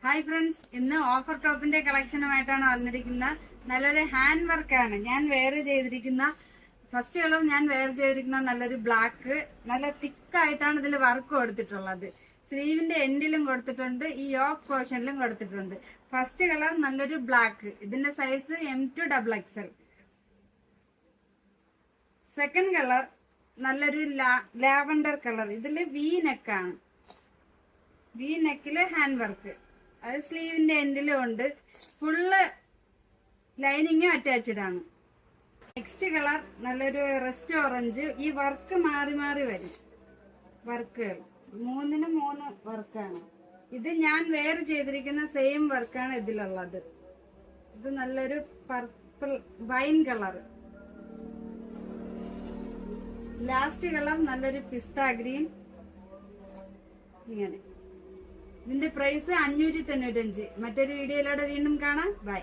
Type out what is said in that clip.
Hi friends, ഇന്ന് offer ടോപ്പിന്റെ കളക്ഷനുമായിട്ടാണ് വന്നിരിക്കുന്നത്. നല്ലൊരു ഹാൻഡ് വർക്കാണ് ഞാൻ വെയർ ചെയ്തിരിക്കുന്ന. ഫസ്റ്റ് കളർ ഞാൻ വെയർ ചെയ്തിരിക്കുന്ന നല്ലൊരു ബ്ലാക്ക്, നല്ല തിക്കായിട്ടാണ് ഇതിൽ വർക്ക് കൊടുത്തിട്ടുള്ളത്. സ്ലീവിന്റെ എൻഡിലും കൊടുത്തിട്ടുണ്ട്, ഈ യോക്ക് പോർഷനിലും കൊടുത്തിട്ടുണ്ട്. ഫസ്റ്റ് കളർ നല്ലൊരു ബ്ലാക്ക്, ഇതിന്റെ സൈസ് M2XXL. സെക്കൻഡ് കളർ നല്ലൊരു ലാവൻഡർ കളർ, ഇതില് വി നെക്കാണ്. വി നെക്കില് ഹാൻഡ് വർക്ക്, അത് സ്ലീവിന്റെ എൻഡിലും ഉണ്ട്. ഫുള്ള് ലൈനിങ്ങും അറ്റാച്ച്ഡ് ആണ്. നെക്സ്റ്റ് കളർ നല്ലൊരു റെസ്റ്റ് ഓറഞ്ച്. ഈ വർക്ക് മാറി മാറി വരും, വർക്കുകൾ മൂന്നിന് മൂന്ന് വർക്കാണ്. ഇത് ഞാൻ വെയർ ചെയ്തിരിക്കുന്ന സെയിം വർക്കാണ് ഇതിലുള്ളത്. ഇത് നല്ലൊരു purple wine colour. Last colour നല്ലൊരു പിസ്ത ഗ്രീൻ. ഇങ്ങനെ ഇതിന്റെ പ്രൈസ് 595. മറ്റൊരു വീഡിയോയിലൂടെ വീണ്ടും കാണാം. ബൈ.